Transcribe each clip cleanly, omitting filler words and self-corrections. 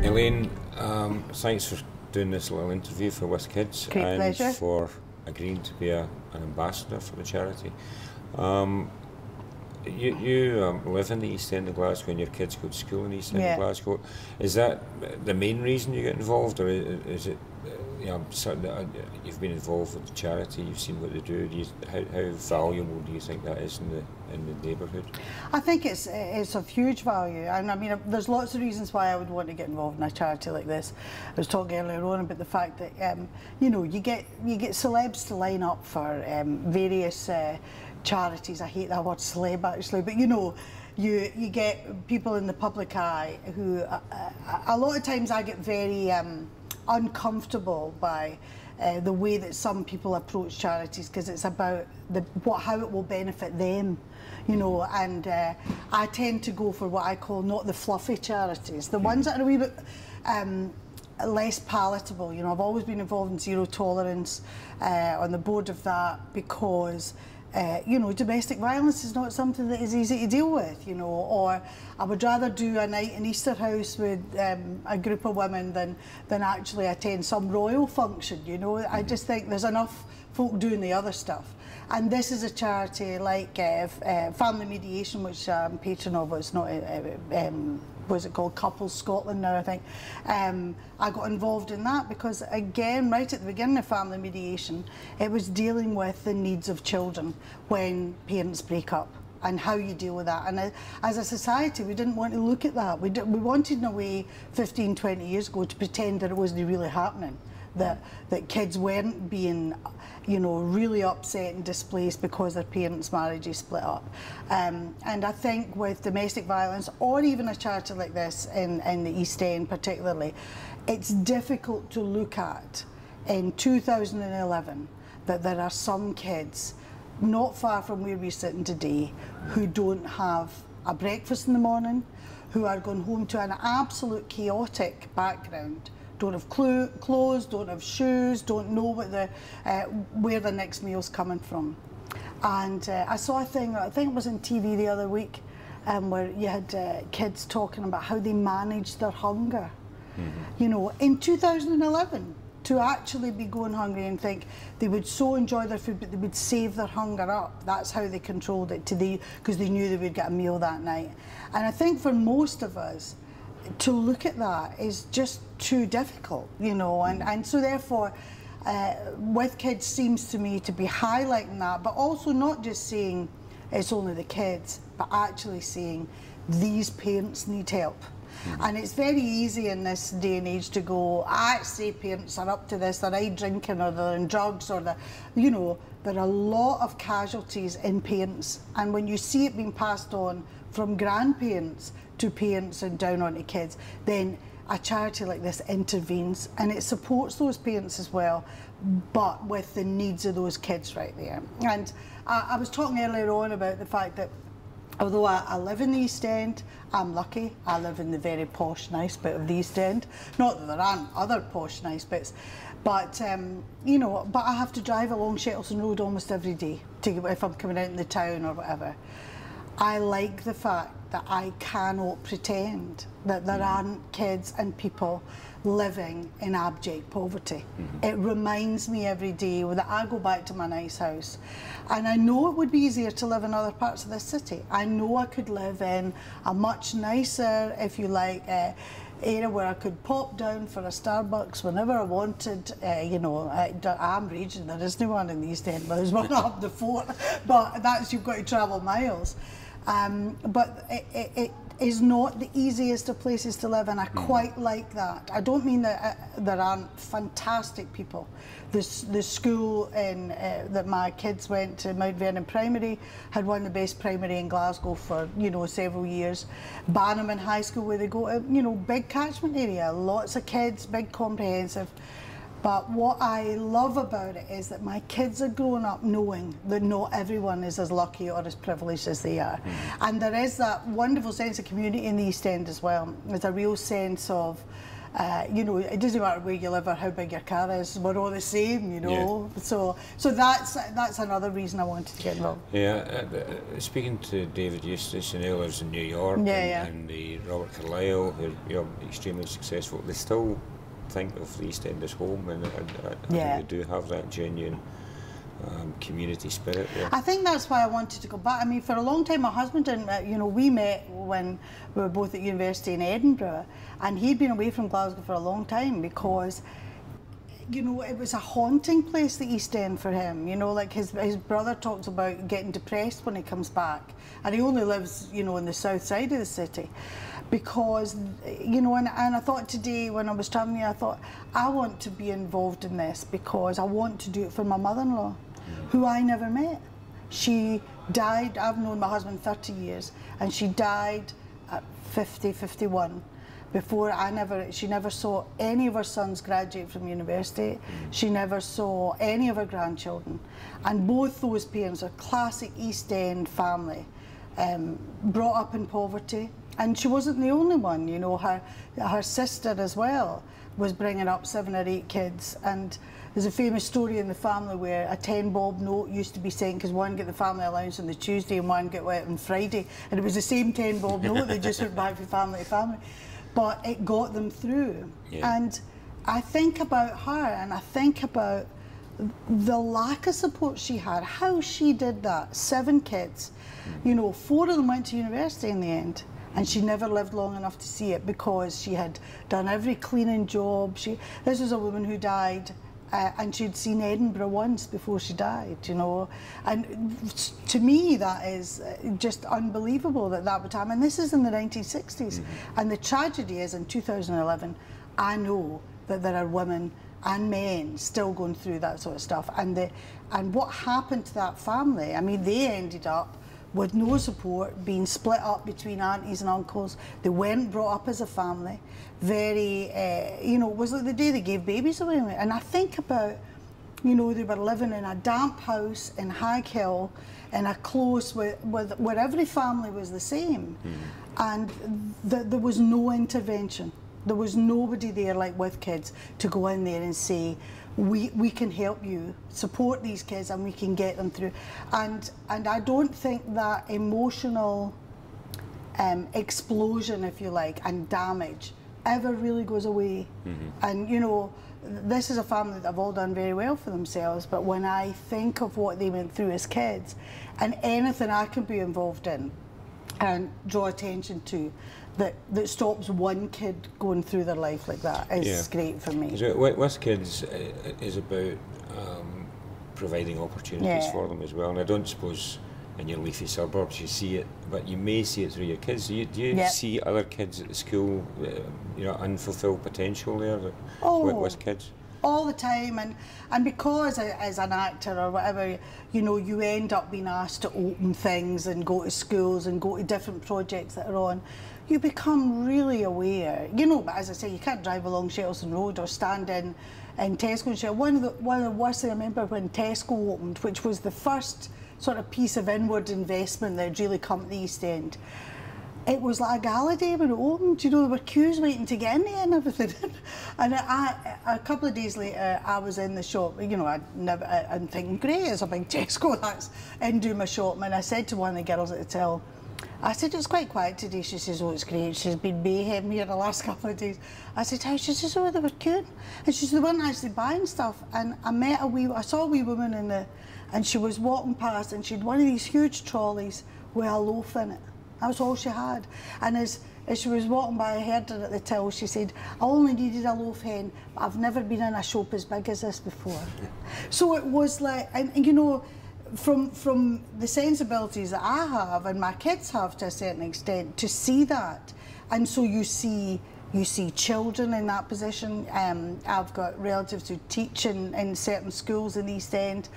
Elaine, thanks for doing this little interview for With Kids. Great and pleasure. For agreeing to be an ambassador for the charity. You live in the East End of Glasgow and your kids go to school in the East End of Glasgow. Is that the main reason you get involved, or is it you've been involved with the charity, you've seen what they do? How valuable do you think that is in the neighbourhood? I think it's of huge value, and I mean there's lots of reasons why I would want to get involved in a charity like this. I was talking earlier on about the fact that you know, you get celebs to line up for various charities. I hate that word celeb actually, but you know, you get people in the public eye who a lot of times I get very uncomfortable by the way that some people approach charities, because it's about how it will benefit them, you know, and I tend to go for what I call not the fluffy charities, the ones that are a wee bit less palatable. You know, I've always been involved in zero tolerance, on the board of that, because you know, domestic violence is not something that is easy to deal with, you know, or I would rather do a night in Easter House with a group of women than actually attend some royal function, you know. I just think there's enough folk doing the other stuff. And this is a charity like Family Mediation, which I'm patron of. It's not, what's it called, Couples Scotland now, I think. I got involved in that because, again, right at the beginning of Family Mediation, it was dealing with the needs of children when parents break up and how you deal with that. And as a society, we didn't want to look at that. We wanted, in a way, 15, 20 years ago, to pretend that it wasn't really happening. That kids weren't being, you know, really upset and displaced because their parents' marriages split up. And I think with domestic violence, or even a charity like this in the East End particularly, it's difficult to look at in 2011 that there are some kids not far from where we're sitting today who don't have a breakfast in the morning, who are going home to an absolute chaotic background, don't have clothes, don't have shoes, don't know what where the next meal's coming from. And I saw a thing, I think it was on TV the other week, where you had kids talking about how they managed their hunger. Mm-hmm. You know, in 2011, to actually be going hungry and think they would so enjoy their food, but they would save their hunger up. That's how they controlled it, because they knew they would get a meal that night. And I think for most of us, to look at that is just too difficult, you know, and so therefore With Kids seems to me to be highlighting that, but also not just saying it's only the kids, but actually saying these parents need help. And it's very easy in this day and age to go, I say parents are up to this, they're out drinking or they're in drugs, or you know, there are a lot of casualties in parents, and when you see it being passed on from grandparents to parents and down onto kids, then a charity like this intervenes and it supports those parents as well, but with the needs of those kids right there. And I was talking earlier on about the fact that although I live in the East End, I'm lucky. I live in the very posh, nice bit of the East End. Not that there aren't other posh, nice bits, but you know, but I have to drive along Shettleston Road almost every day if I'm coming out in the town or whatever. I like the fact that I cannot pretend that there aren't kids and people living in abject poverty. It reminds me every day that I go back to my nice house, and I know it would be easier to live in other parts of the city. I know I could live in a much nicer, if you like, area where I could pop down for a Starbucks whenever I wanted. You know, I'm raging, there isn't one in the East End, but there's one up the fort, but that's, you've got to travel miles. But it is not the easiest of places to live, and I quite like that. I don't mean that there aren't fantastic people. The school that my kids went to, Mount Vernon Primary, had one of the best primary in Glasgow for, you know, several years. Bannerman High School, where they go to, you know, big catchment area, lots of kids, big comprehensive. But what I love about it is that my kids are growing up knowing that not everyone is as lucky or as privileged as they are. And there is that wonderful sense of community in the East End as well. There's a real sense of You know, it doesn't matter where you live or how big your car is, we're all the same, you know. Yeah. So that's another reason I wanted to get involved. Yeah, speaking to David Eustace, and he lives in New York, and the Robert Carlyle, who are, you know, extremely successful, they still think of the East End as home, and I think they do have that genuine community spirit there. I think that's why I wanted to go back. I mean, for a long time, my husband and you know, we met when we were both at university in Edinburgh, and he'd been away from Glasgow for a long time because, you know, it was a haunting place, the East End, for him. You know, like his brother talks about getting depressed when he comes back, and he only lives, you know, on the south side of the city. Because, you know, and I thought today when I was travelling here, I thought, I want to be involved in this because I want to do it for my mother-in-law, who I never met. She died, I've known my husband 30 years, and she died at 50, 51. Before she never saw any of her sons graduate from university. She never saw any of her grandchildren. And both those parents are classic East End family, brought up in poverty. And she wasn't the only one, you know, her sister as well was bringing up 7 or 8 kids. And there's a famous story in the family where a 10-bob note used to be sent because one got the family allowance on the Tuesday and one got wet on Friday. And it was the same 10-bob note, they just went back from family to family. But it got them through. Yeah. And I think about her and I think about the lack of support she had, how she did that. 7 kids, you know, 4 of them went to university in the end. And she never lived long enough to see it because she had done every cleaning job. This was a woman who died and she'd seen Edinburgh once before she died, you know. And to me, that is just unbelievable that would happen. And this is in the 1960s. And the tragedy is in 2011, I know that there are women and men still going through that sort of stuff. And what happened to that family, I mean, they ended up with no support, being split up between aunties and uncles. They weren't brought up as a family. Very, you know, it was like the day they gave babies away. And I think about, you know, they were living in a damp house in High Hill, in a close where every family was the same. And there was no intervention. There was nobody there, like with kids, to go in there and say, we can help you support these kids and we can get them through. And I don't think that emotional explosion, if you like, and damage ever really goes away. And you know, this is a family that have all done very well for themselves, but when I think of what they went through as kids, and anything I can be involved in and draw attention to that stops one kid going through their life like that is great for me. So with kids is about providing opportunities for them as well. And I don't suppose in your leafy suburbs you see it, but you may see it through your kids. Do you see other kids at the school, you know, unfulfilled potential there with kids? All the time, and because as an actor or whatever, you know, you end up being asked to open things and go to schools and go to different projects that are on, you become really aware. You know, but as I say, you can't drive along Shettleston Road or stand in Tesco and share. One of the worst things I remember when Tesco opened, which was the first sort of piece of inward investment that had really come to the East End. It was like a gala day when it opened. You know, there were queues waiting to get in there and everything. And a couple of days later, I was in the shop. You know, I'm thinking, great, it's a big Tesco that's in doing my shop. And I said to one of the girls at the till, I said, it's quite quiet today. She says, oh, it's great. She's been mayhem here the last couple of days. I said, how? She says, oh, they were queuing. And she said, they weren't actually buying stuff. And I saw a wee woman and she was walking past and she had one of these huge trolleys with a loaf in it. That was all she had. And as she was walking by, I heard her at the till, she said, I only needed a loaf hen, but I've never been in a shop as big as this before. So it was like, and you know, from the sensibilities that I have and my kids have to a certain extent, to see that, and so you see children in that position. I've got relatives who teach in certain schools in the East End,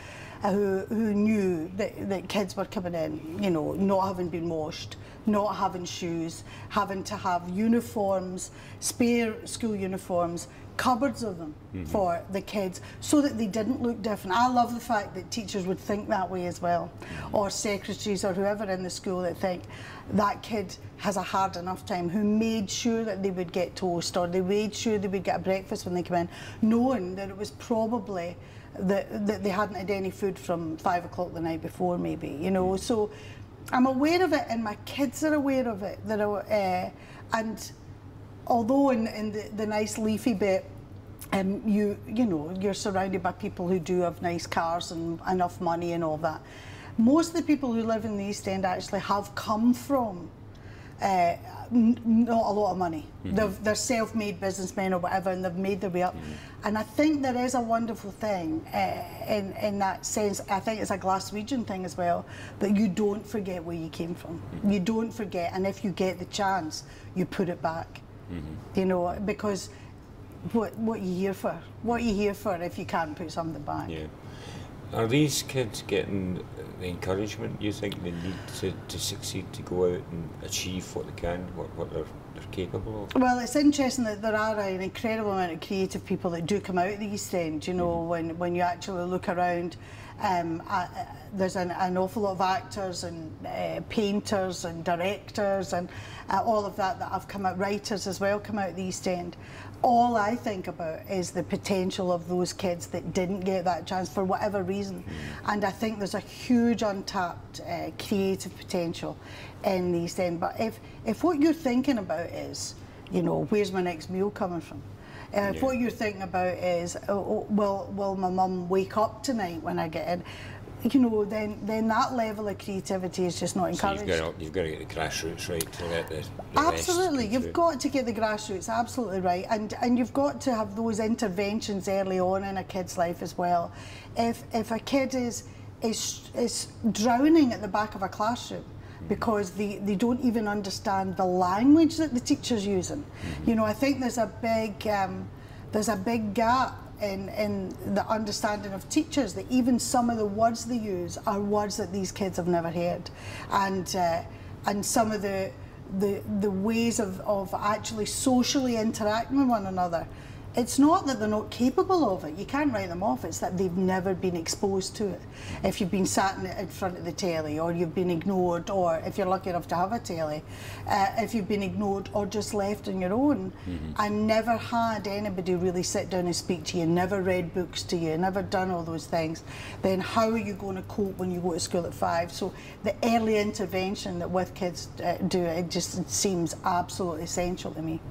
who knew that kids were coming in, you know, not having been washed, not having shoes, having to have uniforms, spare school uniforms, cupboards of them for the kids so that they didn't look different. I love the fact that teachers would think that way as well, or secretaries or whoever in the school that think that kid has a hard enough time, who made sure that they would get toast or they made sure they would get a breakfast when they come in, knowing that it was probably that they hadn't had any food from 5 o'clock the night before, maybe, you know. So I'm aware of it, and my kids are aware of it. And although in the nice leafy bit, you know, you're surrounded by people who do have nice cars and enough money and all that. Most of the people who live in the East End actually have come from not a lot of money. They're self-made businessmen or whatever, and they've made their way up. And I think there is a wonderful thing in that sense. I think it's a Glaswegian thing as well, that you don't forget where you came from. You don't forget, and if you get the chance, you put it back. You know, because what are you here for? What are you here for if you can't put something back? Yeah. Are these kids getting the encouragement you think they need to succeed, to go out and achieve what they can, what they're capable of? Well, it's interesting that there are an incredible amount of creative people that do come out of the East End, you know, when you actually look around. There's an awful lot of actors and painters and directors and all of that have come out, writers as well come out of the East End. All I think about is the potential of those kids that didn't get that chance for whatever reason. And I think there's a huge untapped creative potential in the East End. But if what you're thinking about is, you know, where's my next meal coming from? If what you're thinking about is, will my mum wake up tonight when I get in? You know, then that level of creativity is just not encouraged. So you've got to get the grassroots right to let the absolutely, you've got to get the grassroots, absolutely right, and you've got to have those interventions early on in a kid's life as well. If a kid is drowning at the back of a classroom because they don't even understand the language that the teacher's using, you know, I think there's a big gap in the understanding of teachers that even some of the words they use are words that these kids have never heard, and some of the ways of actually socially interacting with one another. It's not that they're not capable of it, you can't write them off, it's that they've never been exposed to it. If you've been sat in front of the telly, or you've been ignored, or if you're lucky enough to have a telly, if you've been ignored or just left on your own, and never had anybody really sit down and speak to you, never read books to you, never done all those things, then how are you going to cope when you go to school at 5? So the early intervention that with kids do, it just seems absolutely essential to me.